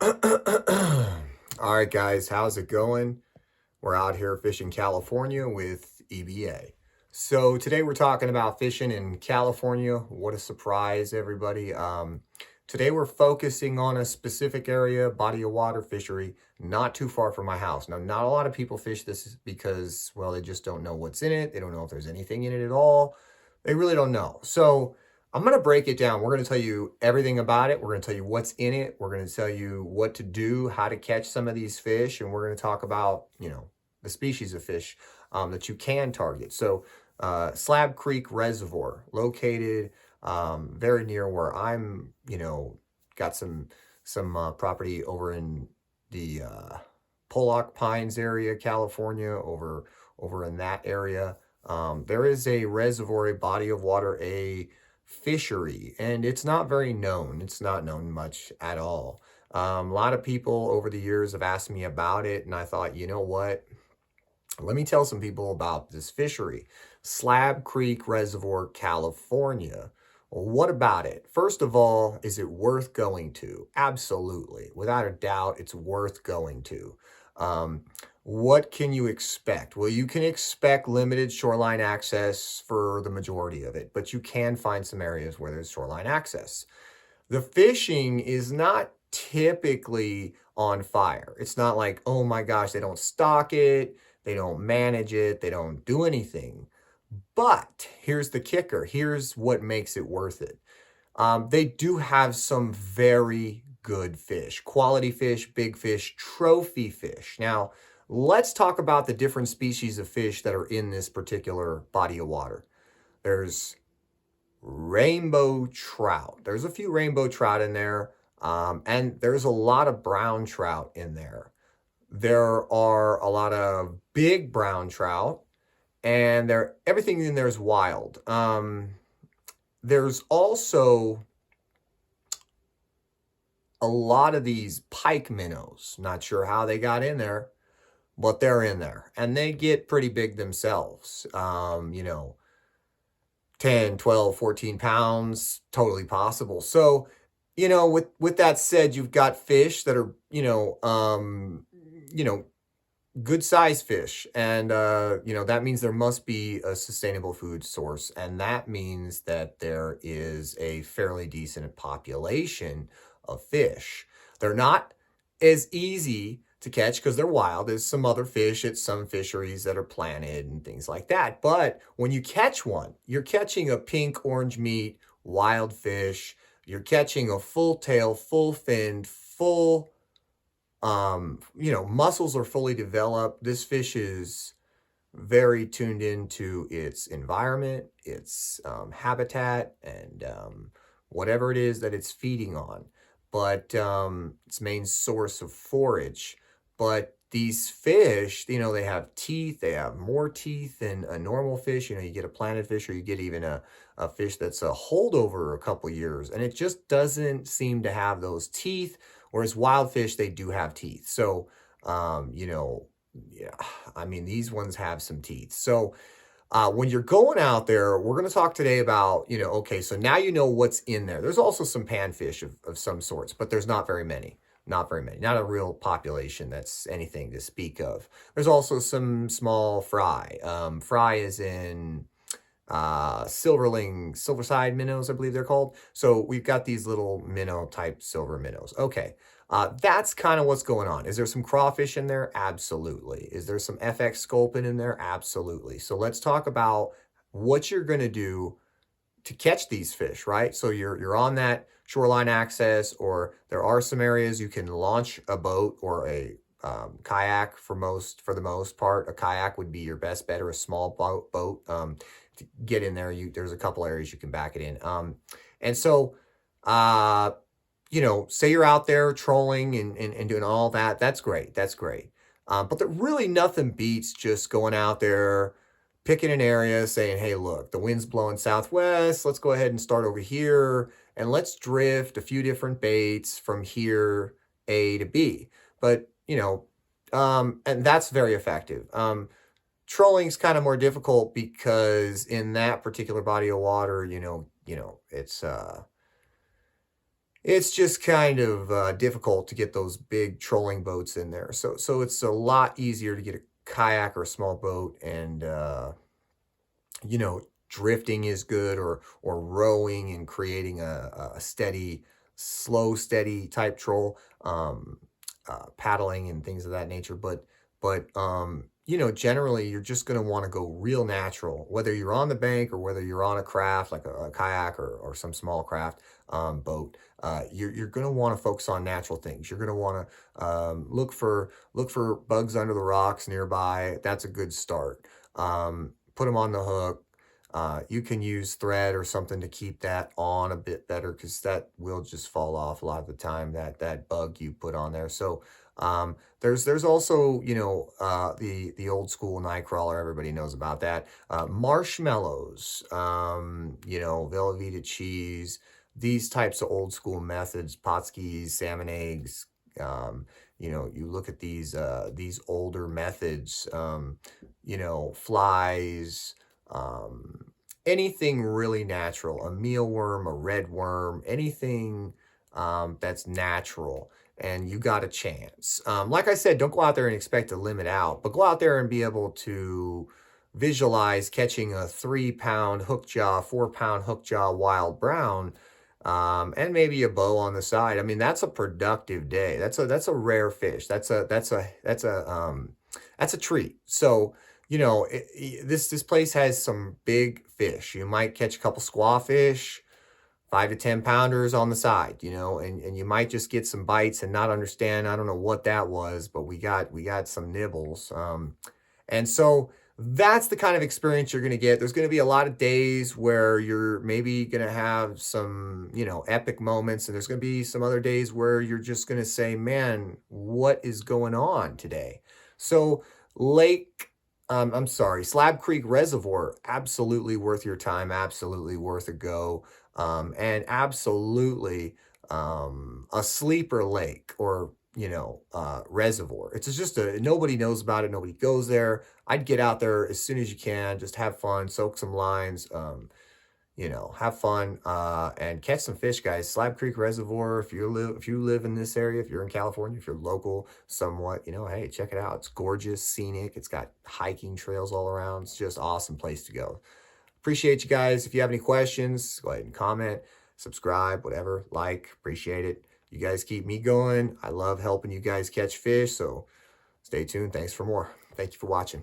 All right, guys, how's it going? We're out here fishing California with EBA. So today we're talking about fishing in California. What a surprise, everybody. Today we're focusing on a specific area, body of water fishery, not too far from my house. Now, not a lot of people fish this because, well, they just don't know what's in it. They don't know if there's anything in it at all. They really don't know. So I'm going to break it down. We're going to tell you everything about it. We're going to tell you what's in it. We're going to tell you what to do, how to catch some of these fish, and we're going to talk about, the species of fish that you can target. So, Slab Creek Reservoir, located very near where I'm, got some property over in the Pollock Pines area, California, over in that area. There is a reservoir, a body of water, a fishery, and it's not very known. It's not known much at all. A lot of people over the years have asked me about it, and I thought, you know what? Let me tell some people about this fishery. Slab Creek Reservoir, California. Well, what about it? First of all, is it worth going to? Absolutely. Without a doubt, it's worth going to. What can you expect? Well, you can expect limited shoreline access for the majority of it, but you can find some areas where there's shoreline access. The fishing is not typically on fire. It's not like, oh my gosh, they don't stock it, they don't manage it, they don't do anything. But here's the kicker. Here's what makes it worth it. They do have some very good fish, quality fish, big fish, trophy fish. Now, let's talk about the different species of fish that are in this particular body of water. There's rainbow trout. There's a few rainbow trout in there, and there's a lot of brown trout in there. There are a lot of big brown trout, and everything in there is wild. There's also a lot of these pike minnows. Not sure how they got in there, but they're in there, and they get pretty big themselves. 10, 12, 14 pounds, totally possible. So, with that said, you've got fish that are, good size fish. And, that means there must be a sustainable food source. And that means that there is a fairly decent population of fish. They're not as easy to catch because they're wild. There's some other fish at some fisheries that are planted and things like that. But when you catch one, you're catching a pink orange meat wild fish. You're catching a full tail, full finned, full, muscles are fully developed. This fish is very tuned into its environment, its habitat, and whatever it is that it's feeding on. But its main source of forage. But these fish, they have teeth. They have more teeth than a normal fish. You get a planted fish, or you get even a fish that's a holdover a couple years, and it just doesn't seem to have those teeth. Whereas wild fish, they do have teeth. So, yeah, I mean, these ones have some teeth. So, when you're going out there, we're going to talk today about, okay, so now you know what's in there. There's also some panfish of some sorts, but there's not very many. Not very many. Not a real population that's anything to speak of. There's also some small fry. Fry is in silverside minnows, I believe they're called. So we've got these little minnow type silver minnows. Okay. That's kind of what's going on. Is there some crawfish in there? Absolutely. Is there some FX sculpin in there? Absolutely. So let's talk about what you're going to do to catch these fish, right? So you're on that shoreline access, or there are some areas you can launch a boat or a kayak for the most part. A kayak would be your best bet, or a small boat. To get in there, there's a couple areas you can back it in. And so, say you're out there trolling and doing all that. That's great. That's great. But really nothing beats just going out there, picking an area, saying, hey, look, the wind's blowing southwest. Let's go ahead and start over here, and let's drift a few different baits from here, A to B. But, and that's very effective. Trolling's kind of more difficult because in that particular body of water, it's it's just kind of difficult to get those big trolling boats in there. So it's a lot easier to get a kayak or a small boat, and you know, drifting is good, or rowing and creating a steady, slow, steady type troll, paddling and things of that nature. But you know, generally you're just going to want to go real natural, whether you're on the bank or whether you're on a craft like a kayak or some small craft boat. You're going to want to focus on natural things. You're going to want to look for bugs under the rocks nearby. That's a good start. Put them on the hook. You can use thread or something to keep that on a bit better, because that will just fall off a lot of the time, that bug you put on there. So there's also, you know, the old school night crawler. Everybody knows about that. Marshmallows, you know, Velveeta cheese, these types of old school methods, potskis, salmon eggs. You know, you look at these older methods, you know, flies, anything really natural, a mealworm, a red worm, anything that's natural, and you got a chance. Like I said, don't go out there and expect to limit out, but go out there and be able to visualize catching a 3-pound hook jaw, 4-pound hook jaw wild brown, and maybe a bow on the side. I mean, that's a productive day. That's a rare fish. That's a treat. So, you know, this place has some big fish. You might catch a couple squawfish, 5 to 10 pounders on the side, you know, and you might just get some bites and not understand. I don't know what that was, but we got some nibbles. And so that's the kind of experience you're going to get. There's going to be a lot of days where you're maybe going to have some, you know, epic moments, and there's going to be some other days where you're just going to say, man, what is going on today? So I'm sorry, Slab Creek Reservoir, absolutely worth your time, absolutely worth a go, and absolutely a sleeper lake, or, you know, reservoir. It's just nobody knows about it, nobody goes there. I'd get out there as soon as you can, just have fun, soak some lines, you know, have fun, and catch some fish, guys. Slab Creek Reservoir. If you live in this area, if you're in California, if you're local somewhat, you know, hey, check it out. It's gorgeous, scenic. It's got hiking trails all around. It's just awesome place to go. Appreciate you guys. If you have any questions, go ahead and comment, subscribe, whatever, like, appreciate it. You guys keep me going. I love helping you guys catch fish, so stay tuned. Thanks for more. Thank you for watching.